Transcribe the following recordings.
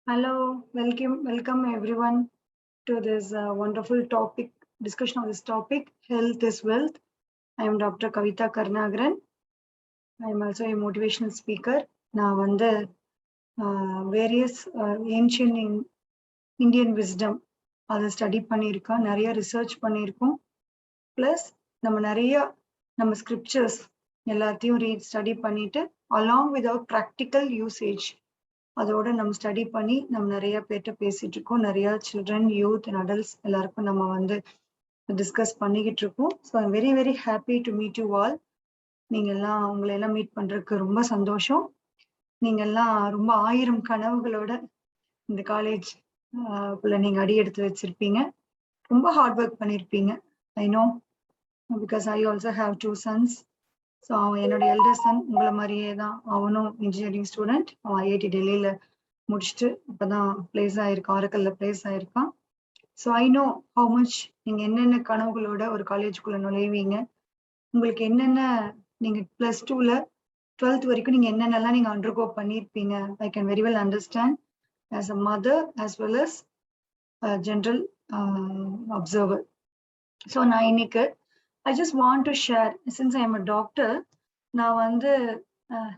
Hello, welcome everyone to this wonderful topic, discussion of this topic, health is wealth. I am Dr. Kavita Karnagaran. I am also a motivational speaker. நான் வந்து various ancient Indian wisdom அதை study பண்ணியிருக்கோம், நிறைய research பண்ணியிருக்கோம். Plus நம்ம scriptures எல்லாத்தையும் study பண்ணிட்டு along with our practical usage அதோட நம்ம ஸ்டடி பண்ணி நம்ம நிறைய பேர்கிட்ட பேசிட்டு இருக்கோம். நிறைய சில்ட்ரன், யூத் அண்ட் அடல்ட்ஸ் எல்லாருக்கும் நம்ம வந்து டிஸ்கஸ் பண்ணிக்கிட்டு இருக்கோம். So I'm very very happy to meet you all. நீங்க எல்லாம் உங்களை எல்லாம் மீட் பண்றதுக்கு ரொம்ப சந்தோஷம். நீங்க எல்லாம் ரொம்ப 1000 கனவுகளோட இந்த காலேஜ் குள்ள நீங்க அடி எடுத்து வச்சிருப்பீங்க. ரொம்ப ஹார்ட் ஒர்க் பண்ணிருப்பீங்க. I know, because I also have 2 sons. So என்னோட எல்டர் சன் உங்களை மாதிரியே தான், அவனும் இன்ஜினியரிங் ஸ்டூடெண்ட். அவன் ஐஐடி டெல்லியில முடிச்சுட்டு இப்பதான் பிளேஸ் ஆயிருக்கான், ஆரக்கல்ல பிளேஸ் ஆயிருக்கான். So I know how much நீங்க என்னென்ன கனவுகளோட ஒரு காலேஜுக்குள்ள நுழைவீங்க, உங்களுக்கு என்னென்ன நீங்க +2ல 12th வரைக்கும் நீங்க என்னென்னலாம் நீங்க அண்டர்கோ பண்ணியிருப்பீங்க. I can very well understand as a mother as well as general observer. So நான் இன்னைக்கு I just want to share, since I am a doctor, நான் வந்து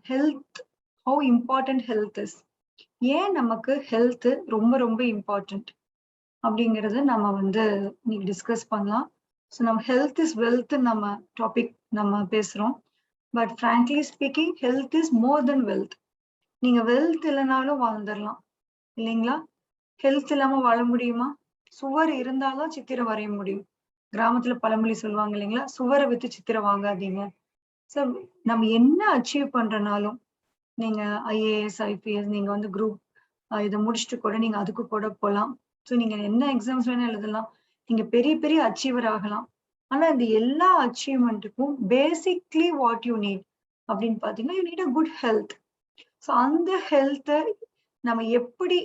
health, how important health is, ஏன் நமக்கு ஹெல்த் ரொம்ப ரொம்ப important அப்படிங்கிறத நம்ம வந்து இன்னைக்கு டிஸ்கஸ் பண்ணலாம். ஸோ நம்ம ஹெல்த் இஸ் வெல்த் நம்ம டாபிக் நம்ம பேசுறோம். But frankly speaking, health is more then wealth. நீங்க வெல்த் இல்லைனாலும் வாழ்ந்துடலாம் இல்லைங்களா? ஹெல்த் இல்லாம வாழ முடியுமா? சுவர் இருந்தாலும் சித்திரம் வரைய முடியும். கிராமத்துல பழமொழி சொல்லுவாங்க இல்லைங்களா, சுவரை வித்து சித்திரம் வாங்காதீங்க. ஸோ நம்ம என்ன அச்சீவ் பண்றனாலும், நீங்க ஐஏஎஸ், ஐபிஎஸ், நீங்க வந்து குரூப் இதை முடிச்சுட்டு கூட நீங்க அதுக்கு கூட போகலாம். ஸோ நீங்க என்ன எக்ஸாம்ஸ் வேணா எழுதலாம், நீங்க பெரிய பெரிய அச்சீவர் ஆகலாம். ஆனா இந்த எல்லா அச்சீவ்மெண்ட்டுக்கும் பேசிக்லி வாட் யூ நீட் அப்படின்னு பாத்தீங்கன்னா, you need a good health. So அந்த ஹெல்த்தை நம்ம எப்படி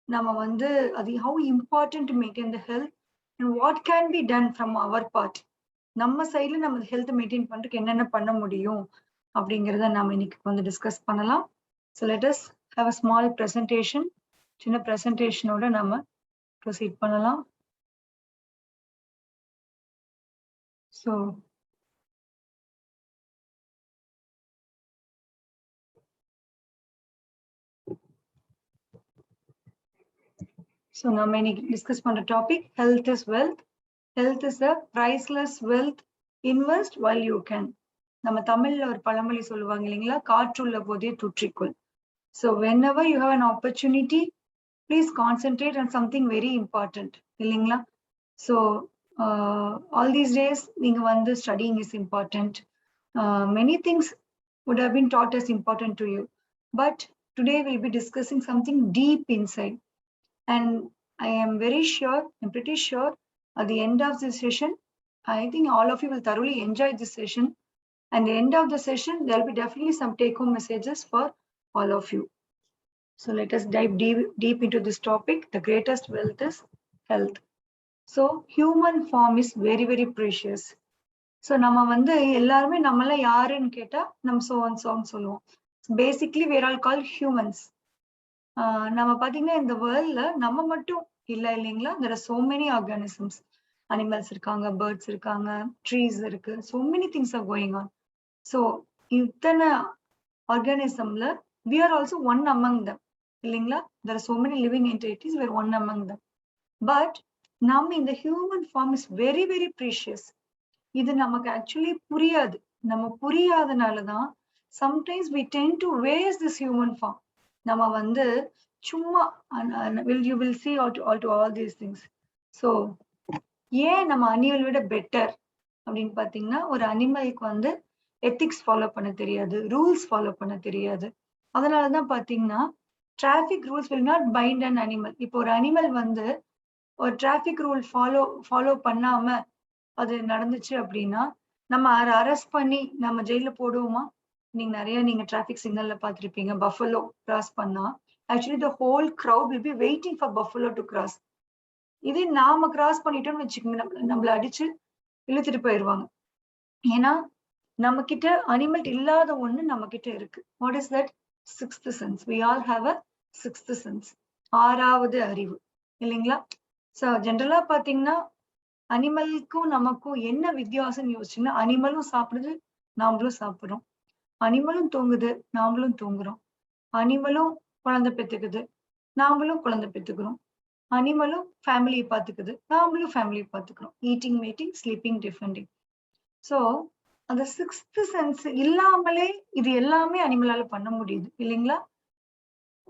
நம்ம வந்து அது how important to maintain the health and what can be done from our part. நம்ம சைட்ல நம்ம ஹெல்த் மெயின்டைன் பண்றதுக்கு என்னென்ன பண்ண முடியும் அப்படிங்கிறத நம்ம இன்னைக்கு வந்து டிஸ்கஸ் பண்ணலாம். So let us have a small presentation. சின்ன ப்ரெசன்டேஷனோட நம்ம ப்ரொசீட் பண்ணலாம். ஸோ நம்ம இன்னைக்கு டிஸ்கஸ் பண்ற topic health is wealth. Health is a priceless wealth, invest while you can. நம்ம தமிழ்ல ஒரு பழமொழி சொல்லுவாங்க இல்லைங்களா, காற்றுள்ள போதே தூற்றிக்கொள். So whenever you have an opportunity, please concentrate on something very important இல்லைங்களா? ஸோ all these days நீங்க வந்து studying is important. Many things would have been taught as important to you, but today we'll be discussing something deep inside. And I am very sure, I'm pretty sure at the end of this session, I think all of you will thoroughly enjoy this session. And the end of the session, there'll be definitely some take-home messages for all of you. So let us dive deep into this topic. The greatest wealth is health. So human form is very, very precious. So நம்ம வந்து எல்லாருமே நம்மள யாருன்னு கேட்டா நம்ம சோன்னு சொல்லுவோம். Basically we are all called humans. நம்ம பாத்தீங்கன்னா இந்த வேர்ல்ட்ல நம்ம மட்டும் இல்லைங்களா, there are so many organisms. Animals இருக்காங்க, பேர்ட்ஸ் இருக்காங்க, ட்ரீஸ் இருக்கு, so many things are going on. So இத்தனை ஆர்கானிசம்ல we are also one among them இல்லைங்களா. there are so many living entities, we are one among them. But நம்ம இந்த human form is very very precious. இது நமக்கு actually புரியாது. நம்ம புரியாதனாலதான் sometimes we tend to waste this human form. நம்ம வந்து சும்மா you will see all these things. So ஏன் நம்ம அனிமல் விட பெட்டர் அப்படின்னு பாத்தீங்கன்னா, ஒரு அனிமலுக்கு வந்து எத்திக்ஸ் ஃபாலோ பண்ண தெரியாது, ரூல்ஸ் ஃபாலோ பண்ண தெரியாது. அதனாலதான் பாத்தீங்கன்னா traffic rules will not bind an animal. இப்போ ஒரு அனிமல் வந்து ஒரு டிராபிக் ரூல் ஃபாலோ பண்ணாம அது நடந்துச்சு அப்படின்னா நம்ம அரெஸ்ட் பண்ணி நம்ம ஜெயில போடுவோமா? நீங்க டிராபிக் சிக்னல்ல பாத்திருப்பீங்க, பஃபலோ கிராஸ் பண்ணா actually the whole crowd will be waiting for buffalo to cross. இதே நாம கிராஸ் பண்ணிட்டோம்னு வச்சுக்கோங்க, நம்மள அடிச்சு இழுத்துட்டு போயிடுவாங்க. ஏன்னா நம்ம கிட்ட அனிமல் இல்லாத ஒண்ணு நம்ம கிட்ட இருக்கு. What is that? Sixth sense. we all have a sixth sense. ஆறாவது அறிவு இல்லைங்களா? சோ ஜென்ரலா பாத்தீங்கன்னா அனிமலுக்கும் நமக்கும் என்ன வித்தியாசம் யோசிச்சீங்கன்னா, அனிமலும் சாப்பிடுது, நாமளும் சாப்பிடுறோம். அனிமலும் தூங்குது, நாமளும் தூங்குறோம். அனிமலும் குழந்தை பெத்துக்குது, நாமளும் குழந்தை பெத்துக்கிறோம். அனிமலும் ஃபேமிலிய பாத்துக்குது, நாமளும் ஃபேமிலிய பாத்துக்கிறோம். Eating, meeting, sleeping, defending. So அந்த சிக்ஸ்த் சென்ஸ் இல்லாமலே இது எல்லாமே அனிமலால பண்ண முடியுது இல்லைங்களா?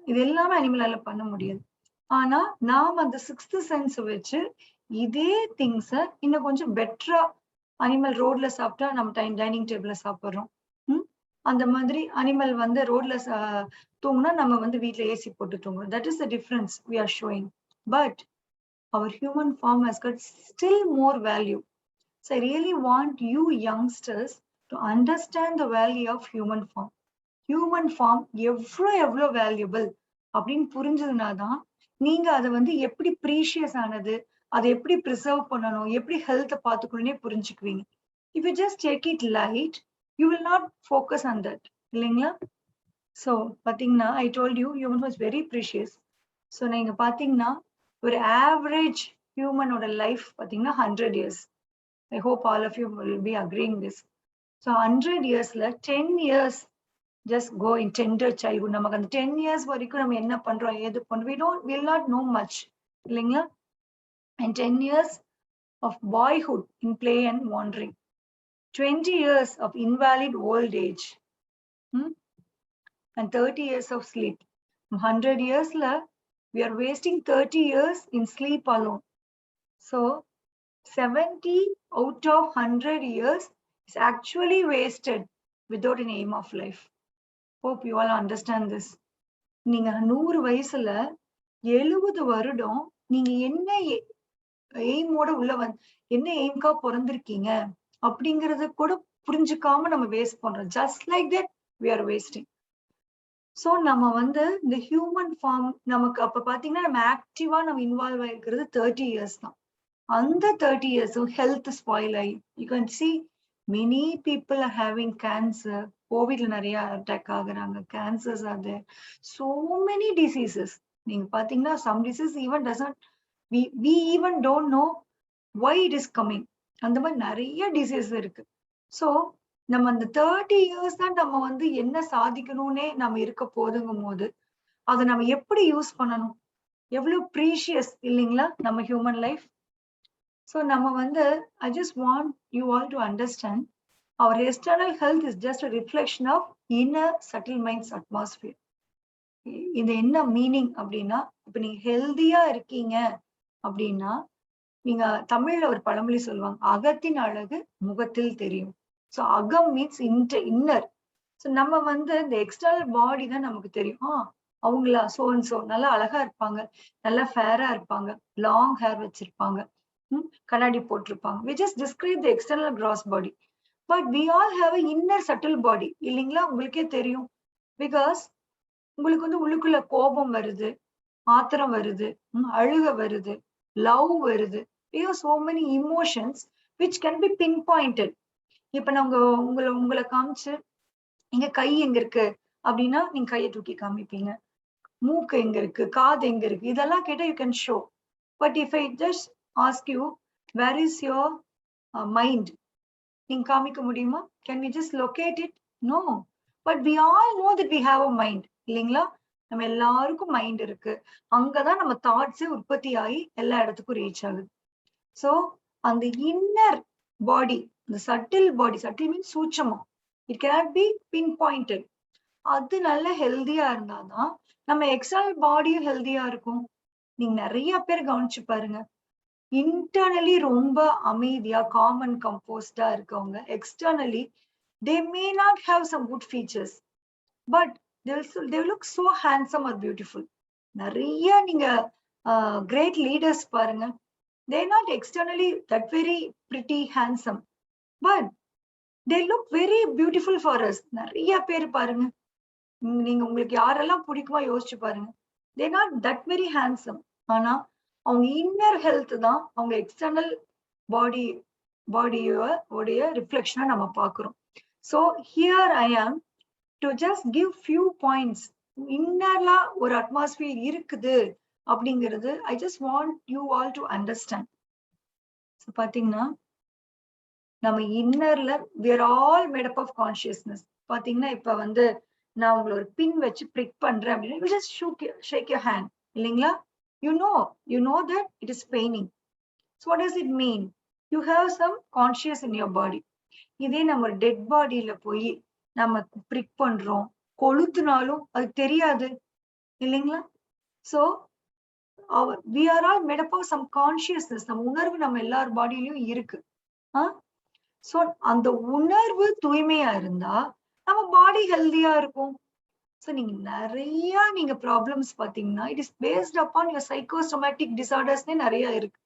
இது எல்லாமே அனிமலால பண்ண முடியாது. ஆனா நாம அந்த சிக்ஸ்த் சென்ஸ் வச்சு இதே திங்ஸ இன்னும் கொஞ்சம் பெட்டரா அனிமல் ரோட்ல சாப்பிட்டா நம்ம டைனிங் டேபிள்ல சாப்பிடுறோம். அந்த மாதிரி அனிமல் வந்து ரோட்ல தூங்குனா நம்ம வந்து வீட்ல ஏசி போட்டு தூங்குறோம். That is the difference we are showing. But our human form has got still more value. So I really want you youngsters to understand the value of human form. Human form எவ்வளோ valuable அப்படின்னு புரிஞ்சதுனாதான் நீங்க அதை வந்து எப்படி precious ஆனது, அதை எப்படி preserve பண்ணணும், எப்படி ஹெல்த்தை பார்த்துக்கணும்னே புரிஞ்சுக்குவீங்க. If you just take it light, you will not focus on that இல்லைங்களா? ஸோ பார்த்தீங்கன்னா I told you human was very precious. So நீங்க பார்த்தீங்கன்னா ஒரு ஆவரேஜ் ஹியூமனோட லைஃப் பார்த்தீங்கன்னா 100 years. I hope all of you will be agreeing this. So 100 yearsல 10 years just go in tender childhood. நமக்கு அந்த 10 years வரைக்கும் நம்ம என்ன பண்றோம், ஏது பண்றோம், we will not know much இல்லைங்களா? And 10 years of boyhood in play and wandering. 20 years of invalid old age. And 30 years of sleep. 100 years we are wasting 30 years in sleep alone. So 70 out of 100 years is actually wasted without an aim of life. Hope you all understand this. நீங்க 100 வயசுல 70 வருடம் நீங்க என்ன எய்மோட உள்ள என்ன எய்ம்கா பிறந்திருக்கீங்க அப்படிங்கறத கூட புரிஞ்சுக்காம நம்ம வேஸ்ட் பண்றோம். Just like that we are wasting. So நம்ம வந்து இந்த ஹியூமன் ஃபார்ம் நமக்கு அப்ப பாத்தீங்கன்னா நம்ம ஆக்டிவா நம்ம இன்வால்வ் ஆயிருக்கிறது 30 இயர்ஸ் தான். அந்த 30 இயர்ஸும் ஹெல்த் ஸ்பாயில் ஆகி you can see many people are having cancer. கோவிட்ல நிறைய அட்டாக் ஆகுறாங்க, கேன்சர்ஸ் ஆகுது, சோ மெனி டிசீசஸ். நீங்க பாத்தீங்கன்னா some disease even doesn't we even don't know why it is coming. அந்த மாதிரி நிறைய டிசீஸ் இருக்கு. சோ நம்ம அந்த 30 இயர்ஸ் தான் நம்ம வந்து என்ன சாதிக்கணும்னே நம்ம இருக்க போதுங்கும் போது அதை நம்ம எப்படி யூஸ் பண்ணணும், எவ்வளவு ப்ரீஷியஸ் இல்லைங்களா நம்ம ஹியூமன் லைஃப். ஸோ நம்ம வந்து I just want you all to understand our external health is just reflection of inner subtle minds atmosphere. இது என்ன மீனிங் அப்படின்னா, இப்ப நீங்க ஹெல்தியா இருக்கீங்க அப்படின்னா, நீங்க தமிழ்ல ஒரு பழமொழி சொல்லுவாங்க, அகத்தின் அழகு முகத்தில் தெரியும். ஸோ அகம் மீன்ஸ் இன்னர். ஸோ நம்ம வந்து இந்த எக்ஸ்டர்னல் பாடி தான் நமக்கு தெரியும். அவங்களா சோ நல்லா அழகா இருப்பாங்க, நல்லா ஃபேரா இருப்பாங்க, லாங் ஹேர் வச்சிருப்பாங்க, கண்ணாடி போட்டிருப்பாங்க. we just describe the external gross body, but we all have a inner subtle body இல்லைங்களா? உங்களுக்கே தெரியும். பிகாஸ் உங்களுக்கு வந்து உள்ளுக்குள்ள கோபம் வருது, ஆத்திரம் வருது, அழுக வருது, லவ் வருது. so many emotions which can be pinpointed. இப்ப நாங்க உங்களை காமிச்சு எங்க கை எங்க இருக்கு அப்படின்னா நீங்க கையை தூக்கி காமிப்பீங்க. மூக்கு எங்க இருக்கு, காது எங்க இருக்கு, இதெல்லாம் கேட்டா you can show. But if I just ask you where is your mind, நீங்க காமிக்க முடியுமா? Can we just locate it? No. But we all know that we have a mind இல்லைங்களா? நம்ம எல்லாருக்கும் மைண்ட் இருக்கு. அங்கதான் நம்ம தாட்ஸே உற்பத்தி ஆகி எல்லா இடத்துக்கும் ரீச் ஆகுது. சோ அந்த இன்னர் பாடி, இந்த சட்டில் பாடி, சட்டில் மீன்ஸ் சூட்சமா, it cannot be pinpointed. அது நல்ல ஹெல்தியா இருந்தாதான் நம்ம எக்ஸ்டர்னல் பாடியும் ஹெல்தியா இருக்கும். நீங்க நிறைய பேர் கவனிச்சு பாருங்க, இன்டர்னலி ரொம்ப அமைதியா காமன் கம்போஸ்டா இருக்கவங்க externally they may not have some good features, but they look so handsome or beautiful. நிறைய நீங்க great leaders பாருங்க, they're not externally that very pretty handsome, but they look very beautiful for us. நிறைய பேர் பாருங்க, நீங்க உங்களுக்கு யாரெல்லாம் பிடிக்குமா யோசிச்சு பாருங்க, they're not that very handsome. ஆனா அவங்க இன்னர் ஹெல்த் தான் அவங்க எக்ஸ்டர்னல் பாடியோடைய ரிஃப்ளெக்ஷனா நம்ம பாக்குறோம். So here I am to just give few points. இன்னர்லா ஒரு அட்மாஸ்பியர் இருக்குது அப்படிங்கிறது ஐ just want you all to understand. So பாத்தீங்கன்னா நம்ம இன்னர்ல we are all made up of consciousness. பாத்தீங்கன்னா இப்ப வந்து நான் உங்களை ஒரு பின் வச்சு பிரிக் பண்றேன் அப்படின்னா you just shake your hand இல்லைங்களா? you know that it is paining. So what does it mean? You have some conscious in your body. இதே நம்ம டெட் பாடியில போய் நம்ம பிரிக் பண்றோம், கொளுத்துனாலும் அது தெரியாது இல்லைங்களா? So we are all made up of some consciousness. நம்ம உணர்வு நம்ம எல்லார் பாடியிலயும் இருக்கு. சோ அந்த உணர்வு தூய்மையா இருந்தா நம்ம பாடி ஹெல்தியா இருக்கும். சோ நீங்க ப்ராப்ளம்ஸ் பாத்தீங்கன்னா it is based upon your psychosomatic டிசார்டர்ஸ்னே நிறைய இருக்கு.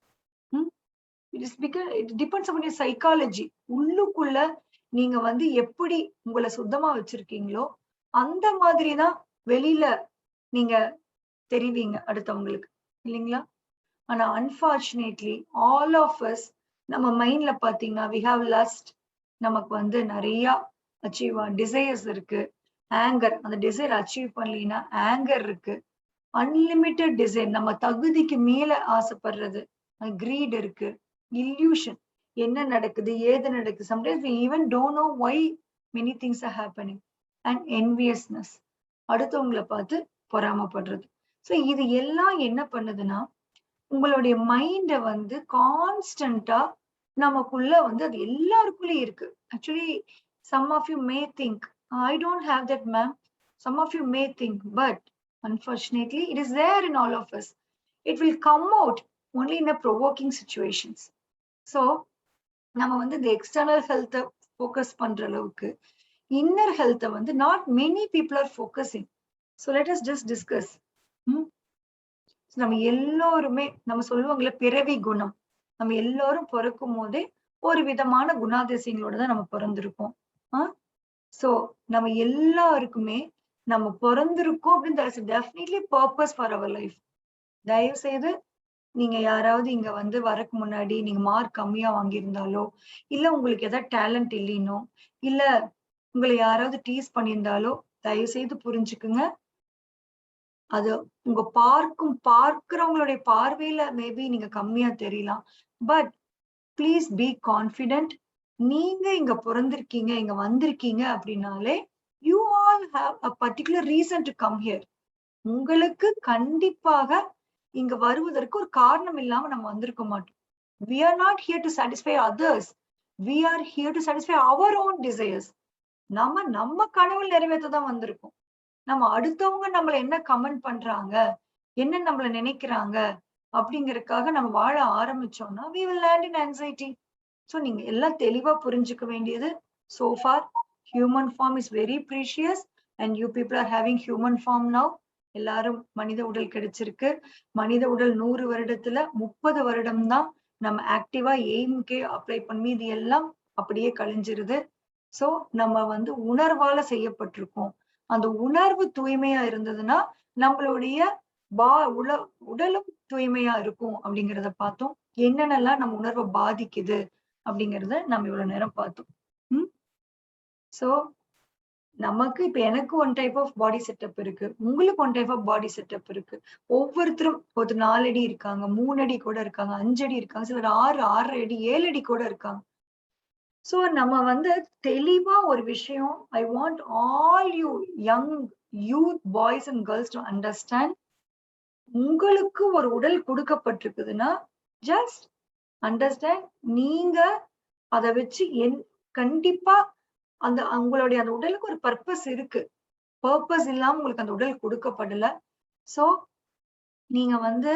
It depends upon your psychology. உள்ளுக்குள்ள நீங்க வந்து எப்படி உங்களை சுத்தமா வச்சிருக்கீங்களோ அந்த மாதிரிதான் வெளியில நீங்க தெரிவிங்க அடுத்தவங்களுக்கு இல்லைங்களா? ஆனா அன்பார்ச்சுனேட்லி ஆல் ஆஃப் அஸ் நம்ம மைண்ட்ல பாத்தீங்கன்னா வி ஹாவ் லஸ்ட், நமக்கு வந்து நிறைய அச்சீவ் டிசைர்ஸ் இருக்கு. ஆங்கர், அந்த டிசைர் அச்சீவ் பண்ணலீங்கன்னா ஆங்கர் இருக்கு. அன்லிமிட்டெட் டிசைர், நம்ம தகுதிக்கு மேல ஆசைப்படுறது, கிரீட் இருக்கு. இல்யூஷன், என்ன நடக்குது ஏது நடக்குது, sometimes we even don't know why many things are happening. and enviousness, அடுத்தவங்களை பார்த்து பொறாமப்படுறது. சோ இது எல்லாம் என்ன பண்ணுதுன்னா உங்களுடைய மைண்ட வந்து கான்ஸ்டன்டா நமக்குள்ள வந்து அது எல்லாருக்குள்ளயும் இருக்கு. Actually some of you may think I don't have that, ma'am. Some of you may think, but unfortunately it is there in all of us. It will come out only in a provoking situations. So நம்ம வந்து இந்த external health focus பண்ற அளவுக்கு inner health வந்து not many people are focusing. So let us just discuss. நம்ம எல்லோருமே, நம்ம சொல்லுவாங்கல்ல பிறவி குணம், நம்ம எல்லாரும் பிறக்கும் போதே ஒரு விதமான குணாதிசயங்களோட தான் நம்ம பிறந்திருக்கோம். சோ நம்ம எல்லாருக்குமே நம்ம பிறந்திருக்கோம் அப்படின்னு definitely purpose for our life. தயவு செய்து நீங்க யாராவது இங்க வந்து வரக்கு முன்னாடி நீங்க மார்க் கம்மியா வாங்கியிருந்தாலோ, இல்ல உங்களுக்கு ஏதாவது டேலண்ட் இல்லைனோ, இல்ல உங்களை யாராவது டீஸ் பண்ணியிருந்தாலோ தயவு செய்து புரிஞ்சுக்குங்க. அது உங்க பார்க்கிறவங்களுடைய பார்வையில மேபி நீங்க கம்மியா தெரியலாம். But please be confident. நீங்க இங்க பிறந்திருக்கீங்க, இங்க வந்திருக்கீங்க அப்படின்னாலே you all have a particular reason to come here. உங்களுக்கு கண்டிப்பாக இங்க வருவதற்கு ஒரு காரணம் இல்லாம நம்ம வந்திருக்க மாட்டோம். we are not here to satisfy others. we are here to satisfy our own desires. நம்ம கனவு நிறைவேற்றதான் வந்திருக்கோம். நம்ம அடுத்தவங்க நம்மள என்ன கமெண்ட் பண்றாங்க, என்ன நம்மள நினைக்கிறாங்க அப்படிங்கறதுக்காக நம்ம வாழ ஆரம்பிச்சோம்னா we will land in anxiety. So நீங்க எல்லாம் தெளிவா புரிஞ்சுக்க வேண்டியது, so far human form is very precious and you people are having human form now. எல்லாரும் மனித உடல் கிடைச்சிருக்கு. மனித உடல் 100 வருடத்துல 30 வருடம் தான் நம்ம ஆக்டிவா எய்ம்கே அப்ளை பண்ணி இது எல்லாம் அப்படியே கழிஞ்சிருது. சோ நம்ம வந்து உணர்வால செய்யப்பட்டிருக்கோம். அந்த உணர்வு தூய்மையா இருந்ததுன்னா நம்மளுடைய உடலும் தூய்மையா இருக்கும் அப்படிங்கிறத பார்த்தோம். என்னென்னலாம் நம்ம உணர்வை பாதிக்குது அப்படிங்கறத நம்ம இவ்வளவு நேரம் பார்த்தோம். சோ நமக்கு இப்ப எனக்கு one type of body setup இருக்கு, உங்களுக்கு one type of body setup இருக்கு. ஒவ்வொருத்தரும் ஒரு 4 அடி இருக்காங்க, 3 அடி கூட இருக்காங்க, 5 அடி இருக்காங்க, சிலர் 6, 6.5 அடி, 7 அடி கூட இருக்காங்க. சோ நம்ம வந்து தெளிவா ஒரு விஷயம், I want all you young youth boys and girls to understand. உங்களுக்கு ஒரு உடல் கொடுக்கப்பட்டிருக்குதுன்னா ஜஸ்ட் அண்டர்ஸ்டாண்ட். நீங்க அதை வச்சு கண்டிப்பா அந்த உங்களுடைய அந்த உடலுக்கு ஒரு பர்பஸ் இருக்கு. பர்பஸ் இல்லாம உங்களுக்கு அந்த உடல் கொடுக்கப்படல. சோ நீங்க வந்து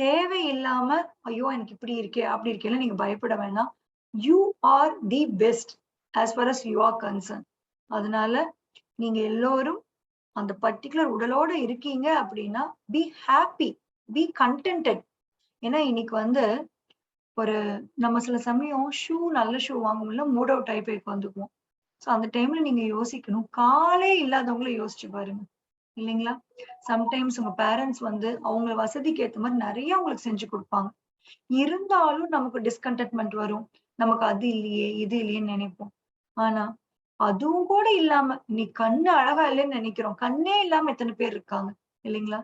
தேவையில்லாம ஐயோ எனக்கு இப்படி இருக்கே அப்படி இருக்கேன்னு நீங்க பயப்பட வேணாம். You are the best as for us you are concern. அதனால நீங்க எல்லோரும் அந்த பர்டிகுலர் உடலோட இருக்கீங்க அப்படின்னா பி ஹாப்பி, பி கண்டென்டட். ஏன்னா இன்னைக்கு வந்து ஒரு நம்ம சில சமயம் நல்ல ஷூ வாங்க முடியல, மூட் அவுட் ஆகி போய் வந்துக்குவோம். சோ அந்த டைம்ல நீங்க யோசிக்கணும், காலே இல்லாதவங்கள யோசிச்சு பாருங்க இல்லைங்களா? சம்டைம்ஸ் உங்க பேரண்ட்ஸ் வந்து அவங்க வசதிக்கு ஏத்த மாதிரி நிறைய உங்களுக்கு செஞ்சு கொடுப்பாங்க. இருந்தாலும் நமக்கு டிஸ்கண்டென்ட்மெண்ட் வரும், நமக்கு அது இல்லையே இது இல்லையேன்னு நினைப்போம். ஆனா அதுவும் கூட இல்லாம நீ கண்ணு அழகா இல்லைன்னு நினைக்கிறோம், கண்ணே இல்லாம எத்தனை பேர் இருக்காங்க இல்லைங்களா?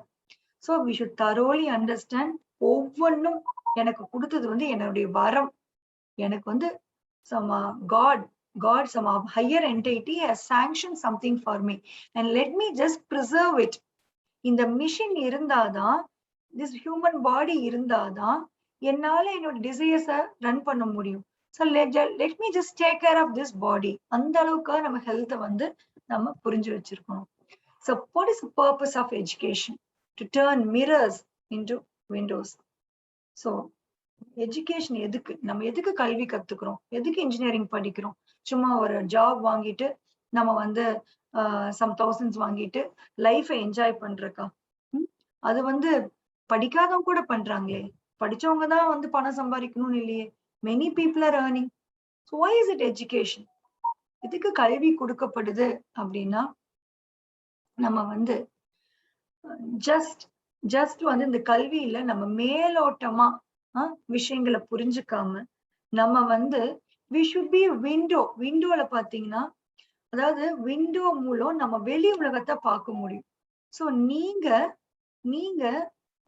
So we should thoroughly understand ஒவ்வொன்னும் எனக்கு கொடுத்தது வந்து என்னுடைய வரம். எனக்கு வந்து some God, some higher entity has sanctioned something for me and let me just preserve it. இந்த மிஷின் இருந்தாதான், this human body இருந்தாதான் என்னால என்னோட டிசைர்ஸ ரன் பண்ண முடியும். So let me just take care of this body. அந்த அளவுக்கு நம்ம ஹெல்த்தை வந்து நம்ம புரிஞ்சு வச்சிருக்கணும். So what is the purpose of education? To turn mirrors into windows. So education எதுக்கு, நம்ம எதுக்கு கல்வி கத்துக்கிறோம், எதுக்கு இன்ஜினியரிங் படிக்கிறோம்? சும்மா ஒரு ஜாப் வாங்கிட்டு நம்ம வந்து சம் தௌசண்ட்ஸ் வாங்கிட்டு லைஃபை என்ஜாய் பண்றக்கா? அது வந்து படிக்காதவங்க கூட பண்றாங்களே. படிச்சவங்க தான் வந்து பணம் சம்பாதிக்கணும்னு இல்லையே. Many people R earning. So why is it education? இதுக்கு கல்வி கொடுக்கப்படுது அப்படின்னா, நம்ம வந்து ஜஸ்ட் வந்து இந்த கல்வியில நம்ம மேலோட்டமா விஷயங்களை புரிஞ்சுக்காம நம்ம வந்து we should be விண்டோல பாத்தீங்கன்னா, அதாவது விண்டோ மூலம் நம்ம வெளி உலகத்தை பார்க்க முடியும். சோ நீங்க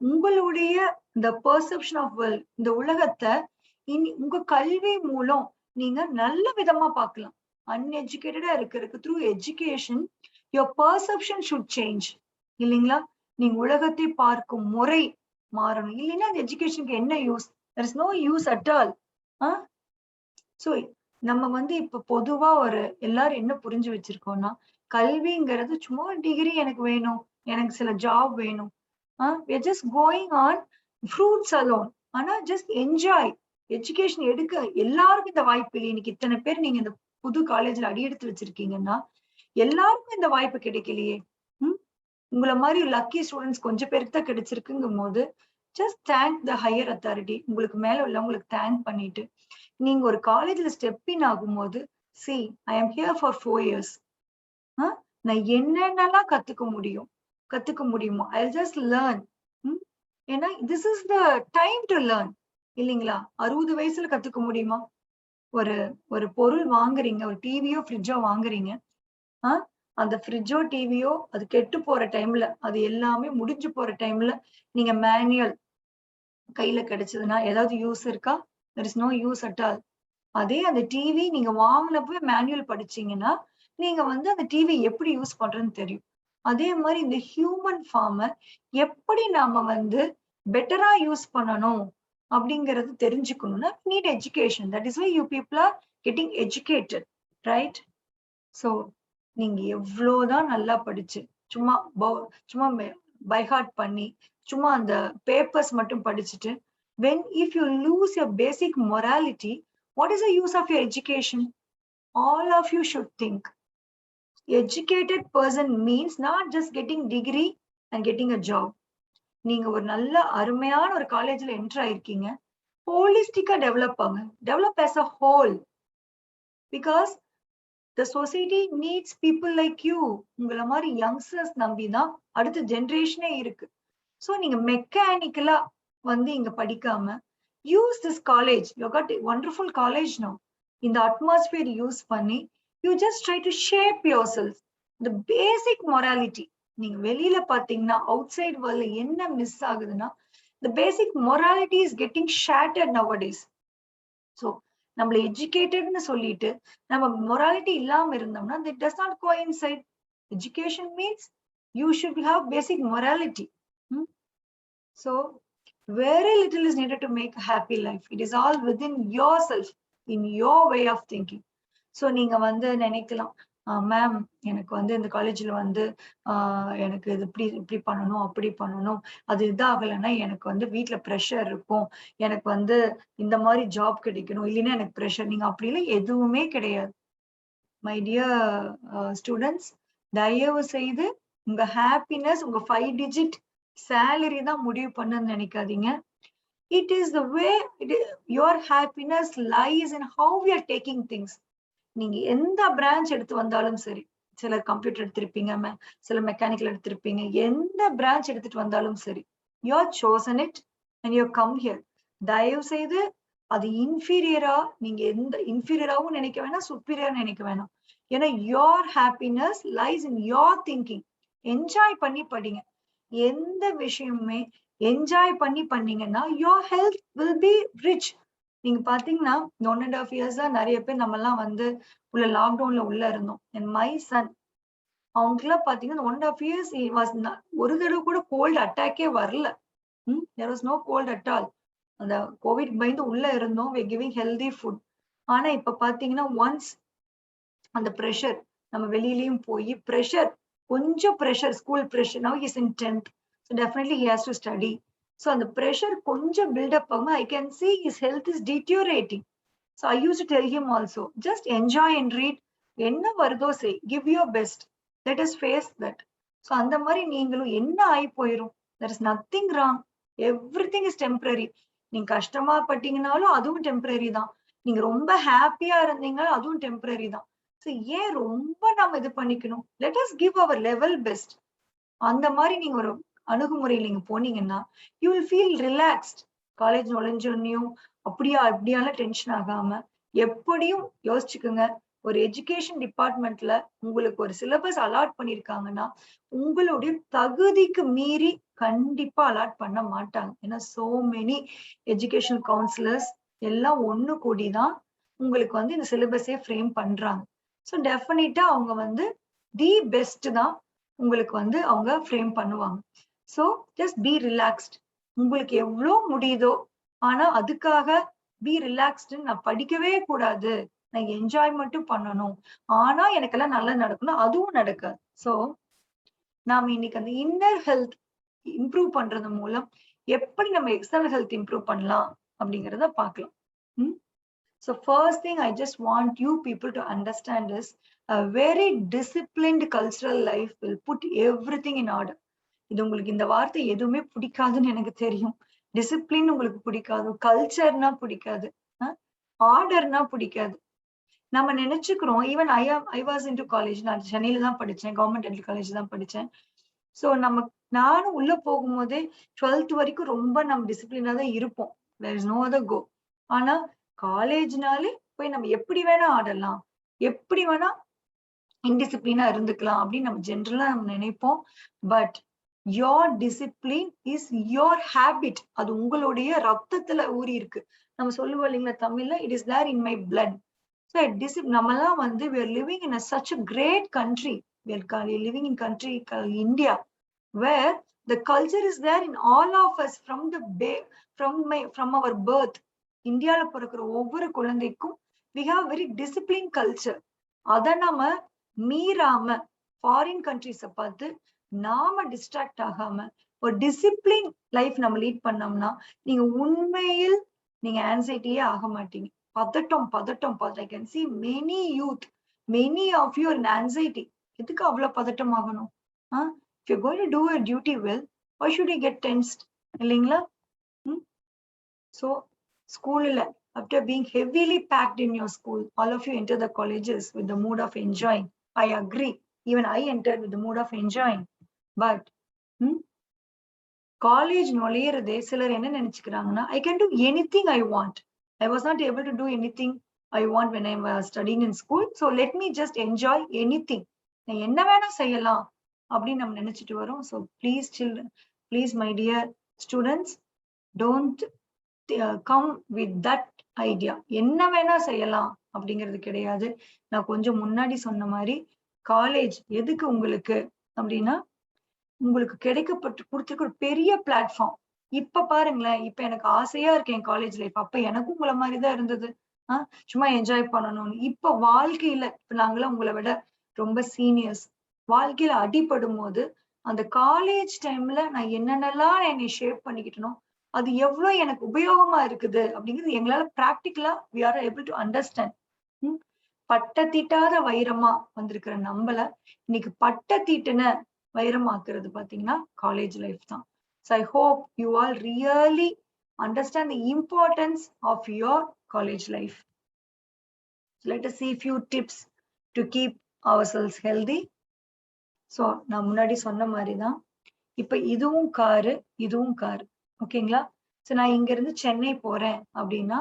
உங்களுடைய இந்த பெர்செப்ஷன் ஆஃப் வேர்ல்ட், இந்த உலகத்தை உங்க கல்வி மூலம் நீங்க நல்ல விதமா பார்க்கலாம். அன்எஜுகேட்டடா இருக்கிறதுக்கு through education your perception should change இல்லைங்களா? நீங்க உலகத்தை பார்க்கும் முறை மாறணும். இல்லைன்னா அந்த எஜுகேஷனுக்கு என்ன use? there is no use at all. So நம்ம வந்து இப்ப பொதுவா எல்லாரும் என்ன புரிஞ்சு வச்சிருக்கோம்னா, கல்விங்கிறது சும்மா டிகிரி எனக்கு வேணும், எனக்கு சில ஜாப் வேணும். we're just going on fruits alone. ஆனா ஜஸ்ட் என்ஜாய் எஜுகேஷன் எடுக்க எல்லாருக்கும் இந்த வாய்ப்பு இல்லை. இன்னைக்கு இத்தனை பேர் நீங்க இந்த புது காலேஜ்ல அடியெடுத்து வச்சிருக்கீங்கன்னா எல்லாருக்கும் இந்த வாய்ப்பு கிடைக்கலையே. உங்களை மாதிரி லக்கி ஸ்டூடெண்ட்ஸ் கொஞ்சம் பேருக்கு தான் கிடைச்சிருக்குங்கும் போது just thank the higher authority. உங்களுக்கு மேல உள்ளவங்களுக்கு தேங்க் பண்ணிட்டு நீங்க ஒரு காலேஜ்ல ஸ்டெப் இன் ஆகும்போது, see I am here for 4 years. நான் என்னென்னலாம் கத்துக்க முடியுமோ I'll just learn. ஏன்னா this is the time to learn இல்லைங்களா? 60 வயசுல கத்துக்க முடியுமா? ஒரு பொருள் வாங்குறீங்க, ஒரு டிவியோ ஃப்ரிட்ஜோ வாங்குறீங்க. அந்த ஃப்ரிட்ஜோ டிவியோ அது கெட்டு போற டைம்ல, அது எல்லாமே முடிஞ்சு போற டைம்ல நீங்க மேனுவல் கையில கிடைச்சதுன்னா ஏதாவது யூஸ் இருக்கா? there is no use at all. அதே அந்த டிவி நீங்க வாங்கினப்ப மேனுவல் படிச்சீங்கன்னா நீங்க வந்து அந்த டிவி எப்படி யூஸ் பண்றதுன்னு தெரியும். அதே மாதிரி இந்த ஹியூமன் ஃபார்ம எப்படி நாம வந்து பெட்டரா யூஸ் பண்ணணும் அப்படிங்கறது தெரிஞ்சுக்கணும்னா need education. That is why you people are getting educated, right? So நீங்க எவ்வளவுதான் நல்லா படிச்சு சும்மா பை ஹார்ட் பண்ணி சும்மா அந்த பேப்பர்ஸ் மட்டும் படிச்சுட்டு, if you lose your basic morality, what is the use of your education? All of you should think. Educated person means not just getting degree and getting a job. நீங்க ஒரு நல்ல அருமையான ஒரு காலேஜ்ல என்டர் ஆயிருக்கீங்க, ஹோலிஸ்டிக்கா develop as a whole, because the society needs people like you. உங்களை மாதிரி யங்ஸ்டர்ஸ் நம்பிதான் அடுத்த ஜெனரேஷனே இருக்கு. சோ நீங்க மெக்கானிக்கலா வந்து இங்க படிக்காம use this college. You got a wonderful college now. In the atmosphere use பண்ணி you just try to shape yourself. The basic morality. நீங்க வெளியில பாத்தீங்கன்னா அவுட் சைட் வேர்ல்ட்ல என்ன மிஸ் ஆகுதுன்னா, the basic morality is getting shattered nowadays. So நம்மள எஜுகேட்டட்னு சொல்லிட்டு நம்ம morality இல்லாம இருந்தோம்னா that does not coincide. Education means you should have basic morality. So very little is needed to make a happy life. It is all within yourself, in your way of thinking. So நீங்க வந்து நினைக்கலாம், ma'am எனக்கு வந்து இந்த காலேஜ்ல வந்து எனக்கு இது இப்படி பண்ணணும் அப்படி பண்ணணும், அது இதாகலைன்னா எனக்கு வந்து வீட்டுல ப்ரெஷர் இருக்கும், எனக்கு வந்து இந்த மாதிரி ஜாப் கிடைக்கணும், இல்லைன்னா எனக்கு ப்ரெஷர். நீங்க அப்படிலாம் எதுவுமே கிடையாது. மை டியர் ஸ்டூடெண்ட்ஸ், தயவு செய்து உங்க ஹாப்பினஸ் உங்க 5 digit salary தான் முடிவு பண்ணுன்னு நினைக்காதீங்க. It is the way your happiness lies in how we are taking things. நீங்க எந்த பிரான்ச் எடுத்து வந்தாலும் சரி, சில கம்ப்யூட்டர் எடுத்திருப்பீங்க, சில மெக்கானிக்கல் எடுத்திருப்பீங்க, எந்த பிரான்ச் எடுத்துட்டு வந்தாலும் சரி, you are chosen it and you come here. தயவு செய்து அது இன்ஃபீரியரா நீங்க எந்த இன்ஃபீரியராவும் நினைக்க வேணாம், சுப்பீரியரா நினைக்க வேணாம். ஏன்னா your happiness lies in your thinking. Enjoy பண்ணி படிங்க. எந்த விஷயமுமே என்ஜாய் பண்ணி பண்ணீங்கன்னா your health will be rich. நீங்க பாத்தீங்கன்னா 1.5 years தான் நிறைய பேர் நம்ம எல்லாம் வந்து உள்ள லாக்டவுன்ல உள்ள இருந்தோம். and my son அவங்களுக்குலாம் பாத்தீங்கன்னா 1.5 years he was ஒரு தடவை கூட கோல்டு அட்டாக்கே வரல. there was no cold at all. அந்த கோவிட் பயந்து உள்ள இருந்தோம், we giving healthy food. ஆனா இப்ப பாத்தீங்கன்னா ஒன்ஸ் அந்த ப்ரெஷர் நம்ம வெளியிலயும் போய் ப்ரெஷர் கொஞ்சம் pressure school pressure now he's in 10th, so definitely he has to study. so அந்த ப்ரெஷர் கொஞ்சம் பில்டப் ஆகும், I can see his health is deteriorating. so I used to tell him also, just enjoy and read. என்ன வருதோ செய், give your best, let us face that. so அந்த மாதிரி நீங்களும் என்ன ஆகி போயிரும், there is nothing wrong, everything is temporary. நீங்க கஷ்டமா பட்டீங்கனாலும் அதுவும் டெம்பரரி தான், நீங்க ரொம்ப ஹாப்பியா இருந்தீங்கன்னா அதுவும் டெம்பரரி தான். ஸோ ஏன் ரொம்ப நம்ம இது பண்ணிக்கணும், let us give our level best. அந்த மாதிரி நீங்க ஒரு அணுகுமுறையில் நீங்க போனீங்கன்னா you will feel relaxed. College நுழைஞ்சோன்னையும் அப்படியா இப்படியால டென்ஷன் ஆகாம எப்படியும் யோசிச்சுக்குங்க. ஒரு எஜுகேஷன் டிபார்ட்மெண்ட்ல உங்களுக்கு ஒரு சிலபஸ் அலாட் பண்ணிருக்காங்கன்னா உங்களுடைய தகுதிக்கு மீறி கண்டிப்பா அலாட் பண்ண மாட்டாங்க. ஏன்னா சோ மெனி எஜுகேஷன் கவுன்சிலர்ஸ் எல்லாம் ஒண்ணு கூடிதான் உங்களுக்கு வந்து இந்த சிலபஸே ஃப்ரேம் பண்றாங்க. ஸோ டெஃபினட்டா அவங்க வந்து தி பெஸ்ட் தான் உங்களுக்கு வந்து அவங்க ஃப்ரேம் பண்ணுவாங்க. ஸோ ஜஸ்ட் பி ரிலாக்ஸ்ட், உங்களுக்கு எவ்வளோ முடியுதோ. ஆனா அதுக்காக பி ரிலாக்ஸ்டு, நான் படிக்கவே கூடாது, நான் என்ஜாய் மட்டும் பண்ணணும், ஆனா எனக்கெல்லாம் நல்லா நடக்கணும், அதுவும் நடக்காது. ஸோ நாம இன்னைக்கு அந்த இன்னர் ஹெல்த் இம்ப்ரூவ் பண்றது மூலம் எப்படி நம்ம எக்ஸ்டர்னல் ஹெல்த் இம்ப்ரூவ் பண்ணலாம் அப்படிங்கிறத பார்க்கலாம். So first thing I just want you people to understand is a very disciplined cultural life will put everything in order. இது உங்களுக்கு இந்த வார்த்தை எதுவுமே பிடிக்காதுன்னு எனக்கு தெரியும். டிசிப்ளின் உங்களுக்கு பிடிக்காது, கல்ச்சர்னா பிடிக்காது, ஆர்டர்னா பிடிக்காது. நம்ம நினைச்சுக்கிறோம், even I was into college, நான் சென்னையில தான் படிச்சேன், கவர்மெண்ட் டென்டல் காலேஜ் தான் படிச்சேன். ஸோ நானும் உள்ள போகும்போதே 12th வரைக்கும் ரொம்ப நம்ம டிசிப்ளினா தான் இருப்போம், there is no other go. ஆனா காலேஜ்னாலே போய் நம்ம எப்படி வேணா ஆடலாம், எப்படி வேணா இன்டிசிப்ளினா இருந்துக்கலாம் அப்படின்னு நம்ம ஜென்ரலா நம்ம நினைப்போம். But your discipline is your habit, அது உங்களுடைய ரத்தத்துல ஊறி இருக்கு. நம்ம சொல்லுவோம் இல்லைங்களா தமிழ்ல, it is there in my blood. So நம்மலாம் வந்து we are living in such a great country, we are living in country called India, where the culture is there in all of us from our birth. இந்தியால பிறக்கிற ஒவ்வொரு குழந்தைக்கும் we have very disciplined culture. அத நம்ம மீறாம foreign கண்ட்ரிஸ பார்த்து நாம distract ஆகாம ஒரு டிசிப்ளின் லைஃப் நம்ம லீட் பண்ணோம்னா நீங்க உண்மையில் நீங்க ஆன்சைட்டியே ஆக மாட்டீங்க. பதட்டம் பதட்டம் பதட்டம். I can see many youth, many of you in anxiety. எதுக்கு அவ்வளவு பதட்டம் ஆகணும்? If you're going to do your duty well, why should you get tensed? இல்லைங்களா? So school, after being heavily packed in your school, all of you enter the colleges with the mood of enjoying. I agree, even I entered with the mood of enjoying. But college நுழையிறதே சிலர் என்ன நினைச்சுக்கிறாங்கன்னா, I can do anything I want. I was not able to do anything I want when I was studying in school, so let me just enjoy anything. நான் என்ன வேணா செய்யலாம் அப்படின்னு நம்ம நினைச்சிட்டு வரோம். So please children, please my dear students, don't come with that idea. என்ன வேணா செய்யலாம் அப்படிங்கிறது கிடையாது. நான் கொஞ்சம் முன்னாடி சொன்ன மாதிரி காலேஜ் எதுக்கு உங்களுக்கு அப்படின்னா, உங்களுக்கு கிடைக்கப்பட்டு கொடுத்துருக்க ஒரு பெரிய பிளாட்ஃபார்ம். இப்ப பாருங்களேன், இப்ப எனக்கு ஆசையா இருக்கு என் காலேஜ் லைஃப், அப்ப எனக்கும் உங்களை மாதிரிதான் இருந்தது, சும்மா என்ஜாய் பண்ணணும்னு. இப்ப வாழ்க்கையில இப்ப நாங்களாம் உங்களை விட ரொம்ப சீனியர்ஸ். வாழ்க்கையில அடிபடும் போது அந்த காலேஜ் டைம்ல நான் என்னென்னலாம் என்னை ஷேப் பண்ணிக்கிட்டனோ அது எவ்வளவு எனக்கு உபயோகமா இருக்குது அப்படிங்கிறது எங்களால பிராக்டிக்கலா we are able to understand. பட்ட தீட்டாத வைரமா வந்திருக்கிற நம்மள இன்னைக்கு பட்ட தீட்டுன வைரமாக்குறது பாத்தீங்கன்னா காலேஜ் லைஃப் தான். So I hope you all really understand the importance of your college life. So let us see a few tips to keep ourselves healthy. So நான் முன்னாடி சொன்ன மாதிரிதான், இப்ப இதுவும் காரு இதுவும் காரு, ஓகேங்களா? சோ நான் இங்க இருந்து சென்னை போறேன் அப்படின்னா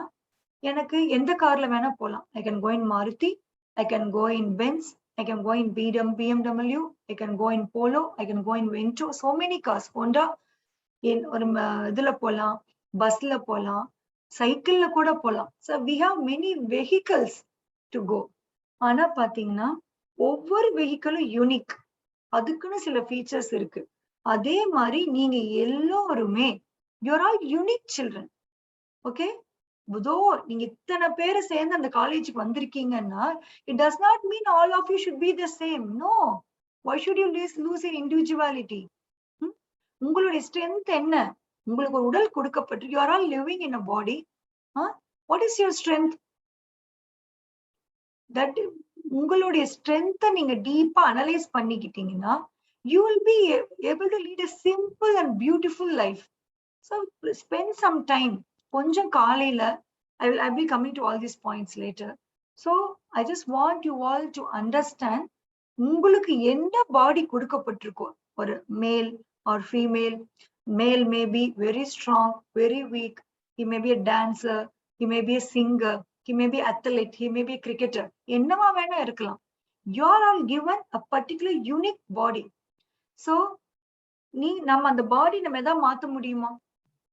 எனக்கு எந்த கார்ல வேணா போலாம். I can go in Maruti, I can go in Benz, I can go in BMW, I can go in Polo, I can go in Vento, so many cars. Honda, in or idula polam, busla polam, cycle la kuda polam. So we have many vehicles to go. ஆனா பாத்தீங்கன்னா ஒவ்வொரு வெஹிக்கிளும் unique, அதுக்குன்னு சில features இருக்கு. அதே மாதிரி நீங்க எல்லோருமே you are all unique children. Okay, புதோ நீங்க இத்தனை பேரை சேர்ந்து அந்த காலேஜுக்கு வந்திருக்கீங்கன்னா it does not mean all of you should be the same. No, why should you lose your individuality? உங்களுடைய ஸ்ட்ரென்த் என்ன? உங்களுக்கு ஒரு உடல் கொடுக்கப்பட்டு you are all living in a body. What is your strength? That உங்களுடைய ஸ்ட்ரென்த்தை நீங்க டீப்பா அனலைஸ் பண்ணிக்கிட்டீங்கன்னா you will be able to lead a simple and beautiful life. So spend some time. கொஞ்சம் காலையில I'll be coming to all these points later. So I just want you all to understand உங்களுக்கு என்ன பாடி கொடுக்கப்பட்டிருக்கோ, ஒரு மேல் or female. Male may be very strong, very weak. He may be a dancer, he may be a singer, he may be athlete, he may be a cricketer. என்னவா வேணா இருக்கலாம். You are all given a particular unique body. So நம்ம அந்த பாடி நம்ம எதாவது மாத்த முடியுமா?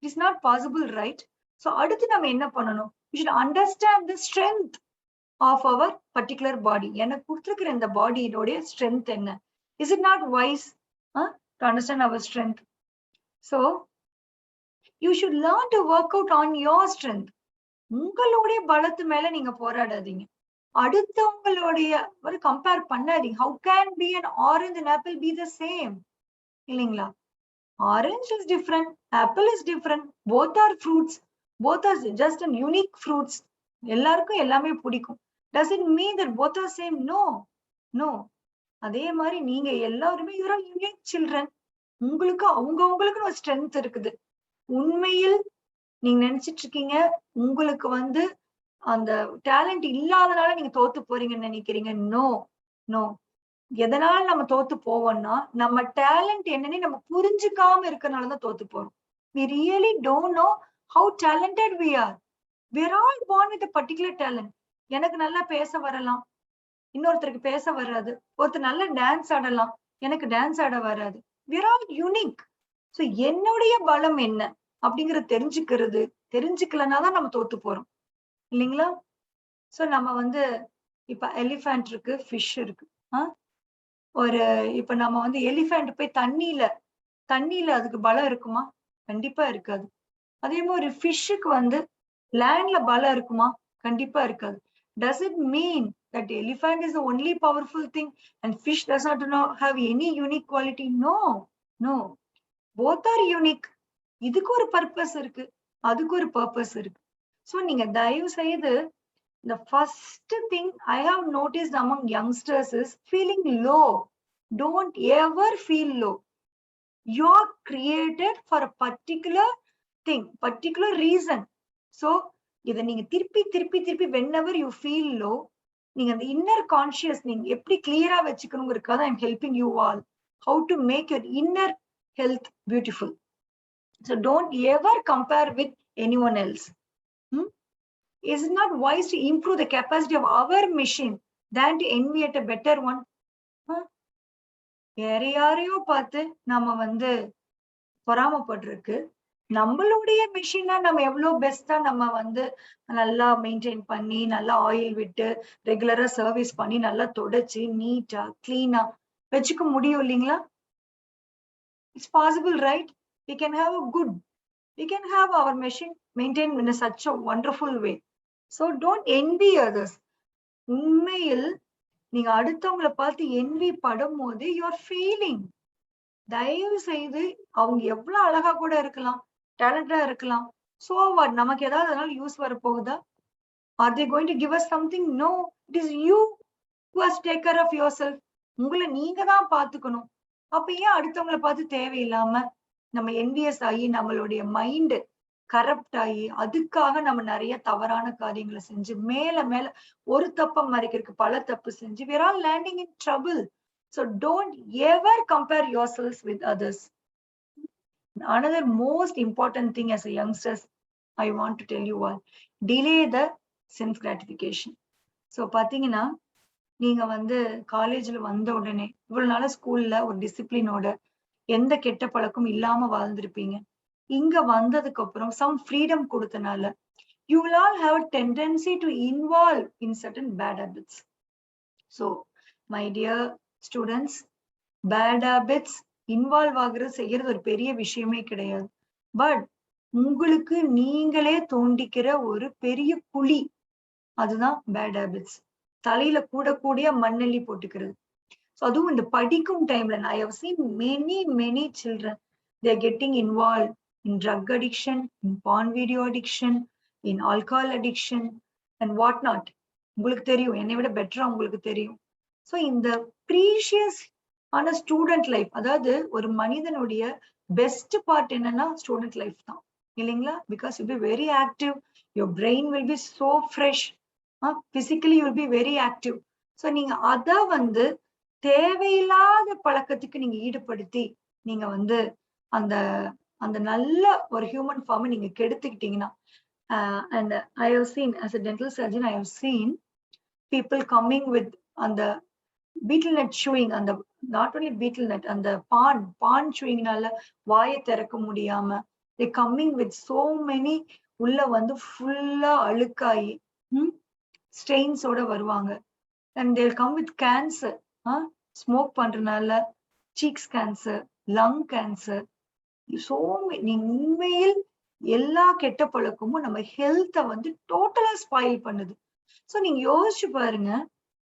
It is not possible, right? So அடுத்து நம்ம என்ன பண்ணணும்? We should understand the strength of our particular body. எனக்கு கொடுத்திருக்கிற இந்த பாடியோட strength என்ன? Is it not wise to understand our strength? So you should learn to work out on your strength. உங்களுடைய பலத்து மேல நீங்க போராடாதீங்க. அடுத்தவங்களுடைய ஒரு கம்பேர் பண்ணாதீங்க. How can be an orange and apple be the same? இல்லைங்களா? Orange is different, apple is different, both are fruits, both are just an unique fruits. எல்லாருக்கும் எல்லாமே பிடிக்கும். Does it mean that both are same? No, no. அதே மாதிரி நீங்க எல்லாருமே you are unique children. உங்களுக்கு அவங்களுக்கு ஒரு ஸ்ட்ரென்த் இருக்குது. உண்மையில் நீங்க நினைச்சிட்டு இருக்கீங்க உங்களுக்கு அந்த டேலண்ட் இல்லாதனால நீங்க தோத்து போறீங்கன்னு நினைக்கிறீங்க. No, no. எதனால நம்ம தோத்து போவோம்னா நம்ம டேலண்ட் என்னன்னு நம்ம புரிஞ்சுக்காம இருக்கறனாலதான் தோத்து போறோம். We really don't know how talented we are. We are all born with a particular talent. எனக்கு நல்லா பேச வரலாம், இன்னொருத்தருக்கு பேச வராது. ஒருத்தர் நல்லா டான்ஸ் ஆடலாம், எனக்கு டான்ஸ் ஆட வராது. We are all unique. So என்னுடைய பலம் என்ன அப்படிங்கறது தெரிஞ்சுக்கலனாதான் நம்ம தோத்து போறோம், இல்லைங்களா? சோ நம்ம இப்ப எலிஃபண்ட் இருக்கு, ஃபிஷ் இருக்கு. இப்ப நம்ம எலிஃபண்ட் போய் தண்ணியில அதுக்கு பலம் இருக்குமா? கண்டிப்பா இருக்காது. அதே மாதிரி ஃபிஷ்ஷுக்கு லேண்ட்ல பலம் இருக்குமா? கண்டிப்பா இருக்காது. Does it mean that the elephant is the only powerful thing and fish does not have any unique quality? No, no. Both are unique. இதுக்கு ஒரு பர்பஸ் இருக்கு, அதுக்கு ஒரு பர்பஸ் இருக்கு. சோ நீங்க தயவு செய்து the first thing I have noticed among youngsters is feeling low. Don't ever feel low. You are created for a particular thing, particular reason. So இத நீங்க திருப்பி whenever you feel low, நீங்க அந்த inner conscious நீங்க எப்படி கிளியரா வச்சுக்கணும்ங்கறதுக்காக I'm helping you all how to make your inner health beautiful. So don't ever compare with anyone else. Is it not wise to improve the capacity of our machine than to envy at a better one? வேற யாரையோ பார்த்து நம்ம பொறாமப்பட்டிருக்கு. நம்மளுடைய மிஷினை நம்ம எவ்வளவு பெஸ்டா நம்ம நல்லா மெயின்டைன் பண்ணி, நல்லா ஆயில் விட்டு, ரெகுலரா சர்வீஸ் பண்ணி, நல்லா தொடச்சு நீட்டா கிளீனா வச்சுக்க முடியும், இல்லைங்களா? It's possible, right? We can have our machine maintained in such a wonderful way. So don't envy others. உண்மையில் நீங்க அடுத்தவங்களை பார்த்து envy படும் போது you are failing. தயவு செய்து அவங்க எவ்வளவு அழகா கூட இருக்கலாம், டேலண்டா இருக்கலாம். So what? நமக்கு ஏதாவது அதனால யூஸ் வர போகுதா? Are they going to give us something? No. It is you who has to take care of yourself. உங்களை நீங்க தான் பாத்துக்கணும். அப்ப ஏன் அடுத்தவங்களை பார்த்து தேவையில்லாம நம்ம என்வியஸ் ஆகி நம்மளுடைய மைண்ட் கரப்ட் ஆகி அதுக்காக நம்ம நிறைய தவறான காரியங்களை செஞ்சு மேல ஒரு தப்ப மறைக்கிறதுக்கு பல தப்பு செஞ்சு we are all landing in trouble. So don't ever compare yourselves with others. Another most important thing as a youngsters I want to tell you all, delay the sense gratification. So பாத்தீங்கன்னா நீங்க வந்து காலேஜ்ல வந்த உடனே இவ்வளவு நாள ஸ்கூல்ல ஒரு டிசிப்ளினோட எந்த கெட்ட பழக்கம் இல்லாம வாழ்ந்திருப்பீங்க. இங்க வந்ததுக்கு அப்புறம் சம் ஃப்ரீடம் கொடுத்தனால you will all have a tendency to involve in certain bad habits. So, my dear students, bad habits involve ஆகுறது செய்யறது ஒரு பெரிய விஷயமே கிடையாது. பட் உங்களுக்கு நீங்களே தோண்டிக்கிற ஒரு பெரிய குழி அதுதான் பேட் ஹேபிட்ஸ். தலையில கூடிய மண்ணெல்லி போட்டுக்கிறது. ஸோ அதுவும் இந்த படிக்கும் டைம்ல I have seen many children they are getting involve in drug addiction, in porn video addiction, in alcohol addiction and what not. உங்களுக்கு தெரியும், என்னை விட பெட்டரா உங்களுக்கு தெரியும். ஸோ இந்த ப்ரீஷியஸ் ஆன ஸ்டூடெண்ட் லைஃப், அதாவது ஒரு மனிதனுடைய பெஸ்ட் பார்ட் என்னன்னா ஸ்டூடெண்ட் லைஃப் தான் இல்லைங்களா? Because you be very active, your brain will be so fresh, physically you will be very active. So நீங்க அதை வந்து தேவையில்லாத பழக்கத்துக்கு நீங்க ஈடுபடுத்தி நீங்க வந்து அந்த அந்த நல்ல ஒரு ஹியூமன் ஃபார்மை நீங்க கெடுத்துக்கிட்டீங்கன்னா, and I have seen as a dental surgeon, I have seen people coming with அந்த beetle nut chewing, அந்த not only beetle nut, அந்த பான் chewingனால வாயை திறக்க முடியாம they coming with so many, உள்ள வந்து ஃபுல்லா அழுக்காயி ஸ்டெயின்ஸோட வருவாங்க. and they'll come with cancer. Smoke பண்றதுனால cheeks cancer, lung cancer, so உண்மையில் எல்லா கெட்ட பழக்கமும் நம்ம ஹெல்த்தை வந்து டோட்டலா ஸ்பாயில் பண்ணுது. சோ நீங்க யோசிச்சு பாருங்க,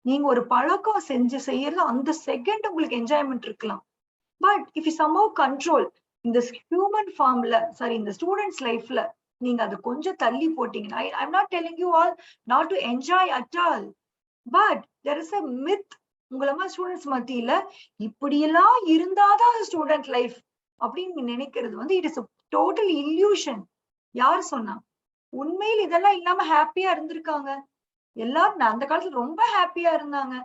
நீங்க ஒரு பழக்கம் செய்யறது அந்த செகண்ட் உங்களுக்கு என்ஜாய்மெண்ட் இருக்கலாம். But if you somehow control இந்த ஹியூமன் ஃபார்ம்ல, சாரி இந்த ஸ்டூடெண்ட்ஸ் லைஃப்ல நீங்க அதை கொஞ்சம் தள்ளி போட்டீங்கன்னா, I am not telling you all not to enjoy at all, but there is a myth உங்களை மாதிரி ஸ்டூடெண்ட்ஸ் மத்தியில இப்படியெல்லாம் இருந்தாதான் ஸ்டூடெண்ட் லைஃப் அப்படின்னு நினைக்கிறது வந்து இட் இஸ் டோட்டல் இல்யூஷன். யார் சொன்னா? உண்மையில் இதெல்லாம் இல்லாம ஹாப்பியா இருந்திருக்காங்க எல்லாரும். அந்த காலத்துல ரொம்ப ஹாப்பியா இருந்தாங்க.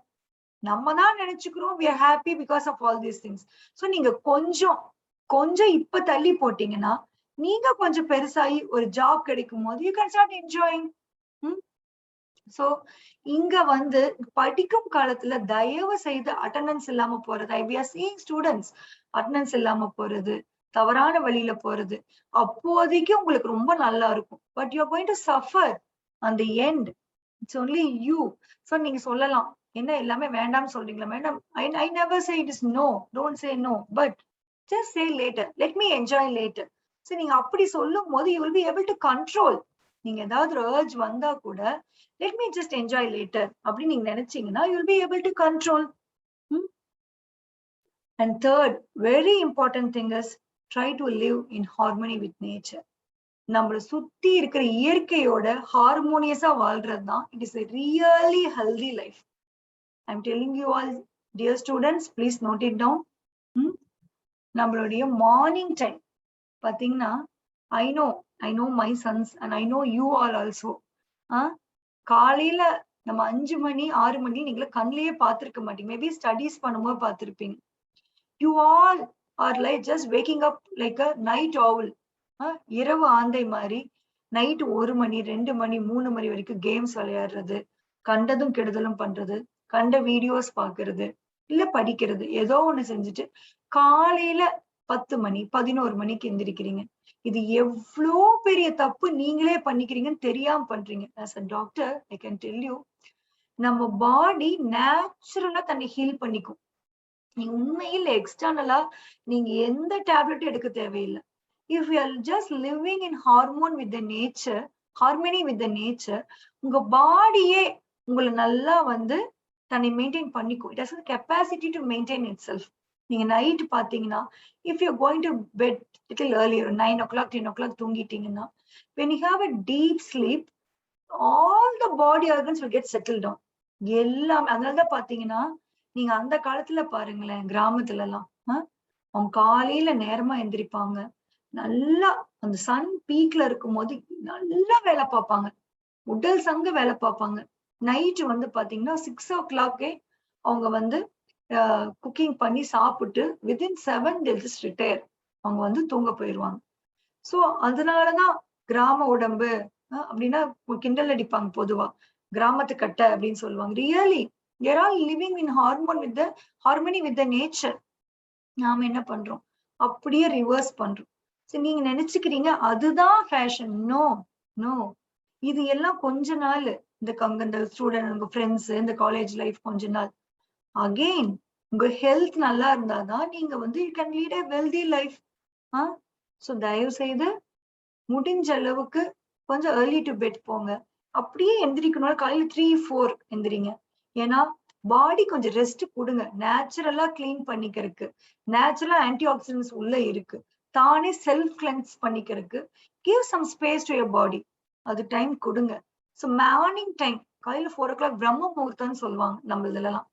நம்ம தான் நினைச்சுக்கிறோம் we are happy because of all these things. So நீங்க கொஞ்சம் இப்ப தள்ளி போட்டீங்கன்னா, நீங்க கொஞ்சம் பெருசாகி ஒரு ஜாப் கிடைக்கும் போது you can start enjoying. So இங்க வந்து படிக்கும் காலத்துல தயவு செய்து அட்டெண்டன்ஸ் இல்லாம போறது, we are seeing students attendance இல்லாம போறது, தவறான வழியில போறது, அப்போதைக்கு உங்களுக்கு ரொம்ப நல்லா இருக்கும். But you are going to suffer on the end. It's only you. So நீங்க சொல்லலாம், என்ன எல்லாமே வேண்டாம்னு சொல்றீங்களா madam? I never say it is no, don't say no, but just say later, let me enjoy later. So நீங்க அப்படி சொல்லும் போது you will be able to control. நீங்க ஏதாவது urge வந்தா கூட let me just enjoy later அப்படி நீங்க நினைச்சீங்கன்னா you will be able to control. And third very important thing is try to live in harmony with nature. நம்மள சுத்தி இருக்கிற இயற்கையோட ஹார்மோனியஸா வாழ்றதுதான் it is a really healthy life. I'm telling you all dear students, please note it down. நம்மளுடைய morning time பாத்தீங்கன்னா, I know my sons and I know you all also. காலையில நம்ம 5 மணி 6 மணி நீங்கள கண்ணிலேயே பார்த்திருக்க மாட்டீங்க. மேபி ஸ்டடீஸ் பண்ணும்போது பார்த்திருப்பீங்க. You all are like just waking up like a night owl. இரவு ஆந்தை மாதிரி நைட் 1 மணி 2 மணி 3 மணி வரைக்கும் கேம்ஸ் விளையாடுறது, கண்டதும் கெடுதலும் பண்றது, கண்ட வீடியோஸ் பாக்குறது, இல்ல படிக்கிறது, ஏதோ ஒண்ணு செஞ்சுட்டு காலையில 10 மணி 11 மணிக்கு எந்திரிக்கிறீங்க. இது எவ்வளோ பெரிய தப்பு நீங்களே பண்ணிக்கிறீங்கன்னு தெரியாம பண்றீங்க. as a doctor I can tell you, நம்ம பாடி நேச்சுரலா தன்னை ஹீல் பண்ணிக்கும். நீங்க உண்மையில் எக்ஸ்டர்னலா நீங்க எந்த டேப்லெட்டும் எடுக்க தேவையில்லை. if you are just living in harmony with the nature, உங்க பாடியே உங்களை நல்லா வந்து தன்னை மெயின்டைன் பண்ணிக்கும். it has a capacity to maintain itself. நீங்க நைட் பாத்தீங்கன்னா, if you're going to bed little earlier 9 o'clock 10 o'clock தூங்கிட்டீங்கன்னா, when you have a deep sleep all the body organs will get settled down. எல்லாம் அதனாலதான் பாத்தீங்கன்னா, நீங்க அந்த காலத்துல பாருங்களேன், கிராமத்துல எல்லாம் அவங்க காலையில நேரமா எந்திரிப்பாங்க, நல்லா அந்த சன் பீக்ல இருக்கும் போது நல்லா வேலை பார்ப்பாங்க, உடல் சங்க வேலை பார்ப்பாங்க. நைட்டு வந்து பாத்தீங்கன்னா 6 o'clock அவங்க வந்து குக்கிங் பண்ணி சாப்பிட்டு வித்தின் 7 they'll just retire. அவங்க வந்து தூங்க போயிடுவாங்க. சோ அதனாலதான் கிராம உடம்பு அப்படின்னா கிண்டல் அடிப்பாங்க பொதுவா, கிராமத்து கட்டை அப்படின்னு சொல்லுவாங்க. Really They're all living in harmony with the nature. நாம என்ன பண்றோம், அப்படியே ரிவர்ஸ் பண்றோம். சரி, நீங்க நினைச்சுக்கிறீங்க அதுதான் ஃபேஷன். நோ நோ, இது எல்லாம் கொஞ்ச நாள். இந்த ஸ்டூடெண்ட், உங்க ஃப்ரெண்ட்ஸ், இந்த காலேஜ் லைஃப் கொஞ்ச நாள். அகெயின் உங்க ஹெல்த் நல்லா இருந்தாதான் நீங்க வந்து you can lead a wealthy life. So தயவு செய்து முடிஞ்ச அளவுக்கு கொஞ்சம் ஏர்லி டு பெட் போங்க. அப்படியே எந்திரிக்கணும் காலையில 3-4 எந்திரிங்க. ஏன்னா பாடி கொஞ்சம் ரெஸ்ட் கொடுங்க. நேச்சுரலா கிளீன் பண்ணிக்கிறதுக்கு, நேச்சுரலா ஆன்டி ஆக்சிடென்ட்ஸ் உள்ள இருக்கு. தானே செல்ஃப் கிளென்ஸ் பண்ணிக்கிறதுக்கு give some space to your body. அது டைம் கொடுங்க. ஸோ மார்னிங் டைம் காலையில 4 o'clock பிரம்ம முகூர்த்தம்னு சொல்லுவாங்க நம்ம இதெல்லாம்.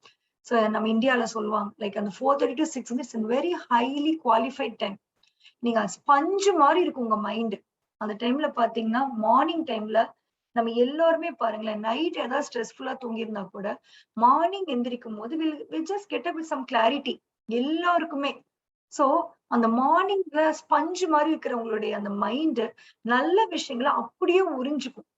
ஸோ நம்ம இந்தியாவில சொல்லுவாங்க லைக் அந்த 4:30 to 6 it's very highly qualified time. நீங்க ஸ்பஞ்சு மாதிரி இருக்கும் உங்க மைண்ட். அந்த டைம்ல பாத்தீங்கன்னா மார்னிங் டைம்ல நம்ம எல்லாருமே பாருங்களேன், நைட் ஏதாவது ஸ்ட்ரெஸ்ஃபுல்லா தூங்கியிருந்தா கூட மார்னிங் எந்திரிக்கும் போது will just get up with some clarity எல்லாருக்குமே. சோ அந்த மார்னிங்ல ஸ்பஞ்சு மாதிரி இருக்கிற உங்களுடைய அந்த மைண்ட் நல்ல விஷயங்களை அப்படியே உறிஞ்சுக்கும்.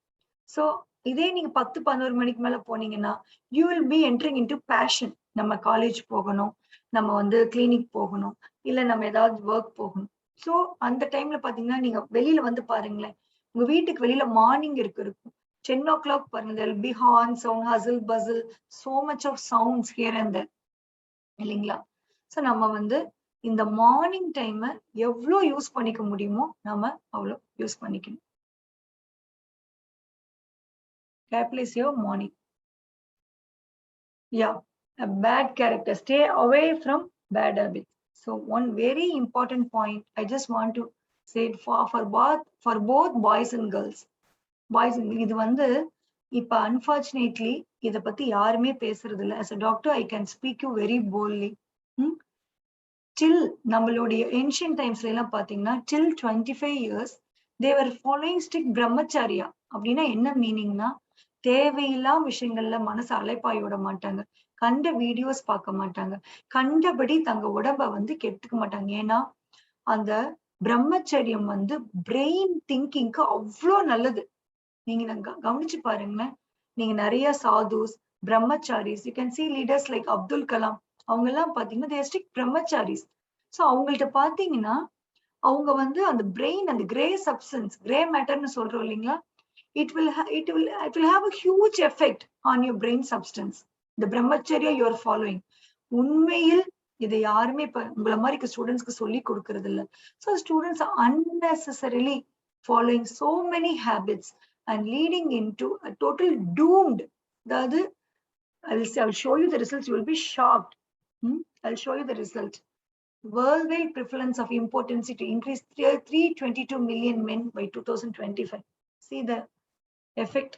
சோ இதே நீங்க 10-11 மணிக்கு மேல போனீங்கன்னா you will be entering into passion. நம்ம காலேஜ் போகணும், நம்ம வந்து கிளினிக் போகணும், இல்ல நம்ம ஏதாவது ஒர்க் போகணும். சோ அந்த டைம்ல பாத்தீங்கன்னா நீங்க வெளியில வந்து பாருங்களேன், உங்க வீட்டுக்கு வெளியில மார்னிங் இருக்கும் 10 o'clock பாருங்க, there will be horn sound, hustle bustle, so much of sounds here and there, இல்லைங்களா? சோ நம்ம வந்து இந்த மார்னிங் டைம் எவ்வளவு யூஸ் பண்ணிக்க முடியுமோ நம்ம அவ்வளவு யூஸ் பண்ணிக்கணும். Capitalize your morning. Yeah, a bad character. Stay away from bad habits. So one very important point I just want to say it for both boys and girls. Boys, இது வந்து இப்ப unfortunately இத பத்தி யாருமே பேசுறது இல்ல. As a doctor I can speak you very boldly. Till நம்மளுடைய ancient timesல எல்லாம் பாத்தீங்கன்னா till 25 years they were following strict brahmacharya. அப்படின்னா என்ன மீனிங்னா, தேவையில்லா விஷயங்கள்ல மனசு அலைப்பாய விட மாட்டாங்க, கண்ட வீடியோஸ் பார்க்க மாட்டாங்க, கண்டபடி தங்க உடம்ப வந்து கெடுத்துக்க மாட்டாங்க. ஏன்னா அந்த பிரம்மச்சரியம் வந்து பிரெயின் திங்கிங்க்கு அவ்வளோ நல்லது. நீங்க கவனிச்சு பாருங்களேன், நீங்க நிறைய sadhus, brahmacharis, you can see leaders like Abdul Kalam, அவங்க எல்லாம் பாத்தீங்கன்னா they are strict brahmacharis. So அவங்கள்ட்ட பாத்தீங்கன்னா அவங்க வந்து அந்த பிரெயின், அந்த கிரே சப்ஸ்டன்ஸ், கிரே மேட்டர்னு சொல்றோம் இல்லைங்களா, it will have a huge effect on your brain substance. The brahmacharya you are following, உண்மையில் இதை யாருமே இப்ப உங்களை மாதிரி ஸ்டூடெண்ட்ஸ்க்கு சொல்லி கொடுக்கறது இல்ல. So students are unnecessarily following so many habits and leading into a total doomed. அதாவது I'll show you the results, you will be shocked. I'll show you the result. Worldwide prevalence of impotency to increase 322 million men by 2025. See the effect.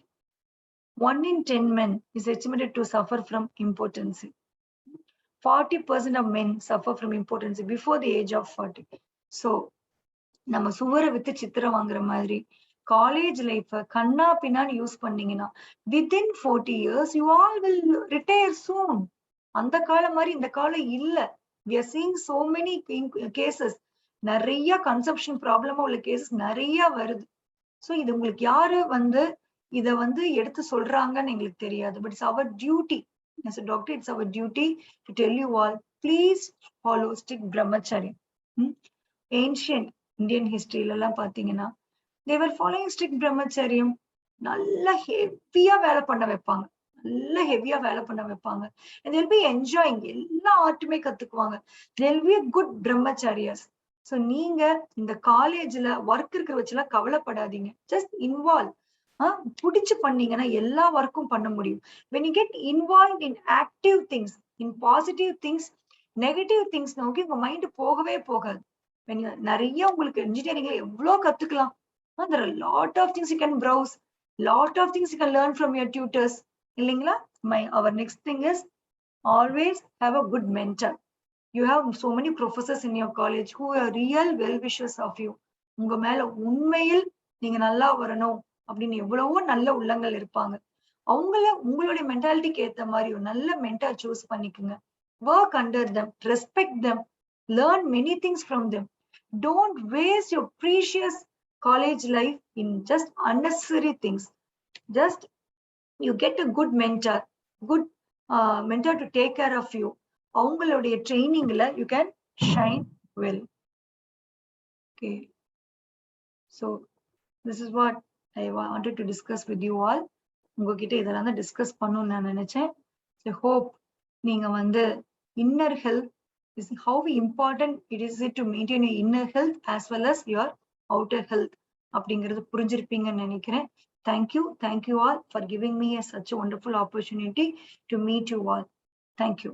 1 in 10 men is estimated to suffer from impotency. 40% of men suffer from impotency before the age of 40. So நம்ம சுவரை with சித்திரம் வாங்குற மாதிரி college life கண்ணா பின்னான்னு use பண்ணீங்கன்னா within 40 years you all will retire soon. அந்த காலம் மாதிரி இந்த காலம் இல்ல. We are seeing so many cases. நிறைய கன்சப்ஷன் ப்ராப்ளமா உள்ள கேசஸ் நிறைய வருது. சோ இது உங்களுக்கு யாரு வந்து இத வந்து எடுத்து சொல்றாங்கன்னு எங்களுக்கு தெரியாது. But it's our duty as a doctor, it's our duty to tell you all, please follow strict brahmacharya. Ancient Indian history எல்லாம் பாத்தீங்கன்னா they were following strict brahmacharya. நல்ல ஹெவியா வேலை பண்ண வைப்பாங்க, நல்ல ஹெவியா வேலை பண்ண வைப்பாங்க. and they'll be enjoying, எல்லா ஆர்ட்டுமே கத்துக்குவாங்க. they'll be a good brahmacharyas. So நீங்க இந்த காலேஜ்ல ஒர்க் இருக்கிற வச்சுலாம் கவலைப்படாதீங்க, ஜஸ்ட் இன்வால்வ். புடிச்சு பண்ணீங்கன்னா எல்லா ஒர்க்கும் பண்ண முடியும். when you get involved in active things, in positive things, negative things நோக்கி உங்க மைண்ட் போகவே போகாது. நிறைய உங்களுக்கு இன்ஜினியரிங்ல எவ்வளவு கத்துக்கலாம். there are a lot of things you can browse, lot of things you can learn from your tutors, இல்லைங்களா? our next thing is always have a good mentor. You have so many professors in your college who are real well wishers of you. உங்க மேல உண்மையில் நீங்க நல்லா வரணும் அப்படின்னு எவ்வளவோ நல்ல உள்ளங்கள் இருப்பாங்க. உங்களுடைய மென்டாலிட்டிக்கு ஏத்த மாதிரி ஒரு நல்ல மென்டார் சூஸ் பண்ணிக்கோங்க. work under them, respect them, learn many things from them. Don't waste your precious college life in just unnecessary things. Just you get a good mentor, good mentor to take care of you. அவங்களுடைய ட்ரைனிங்ல you can shine well. Okay, so this is what I wanted to discuss with you all. உங்ககிட்ட இதெல்லாம் தான் discuss பண்ணணும்னு நான் நினைச்சேன். So hope நீங்க வந்து inner health is how important it is to maintain your inner health as well as your outer health அப்படிங்கிறது புரிஞ்சிருப்பீங்கன்னு நினைக்கிறேன். Thank you all for giving me such a wonderful opportunity to meet you all. Thank you.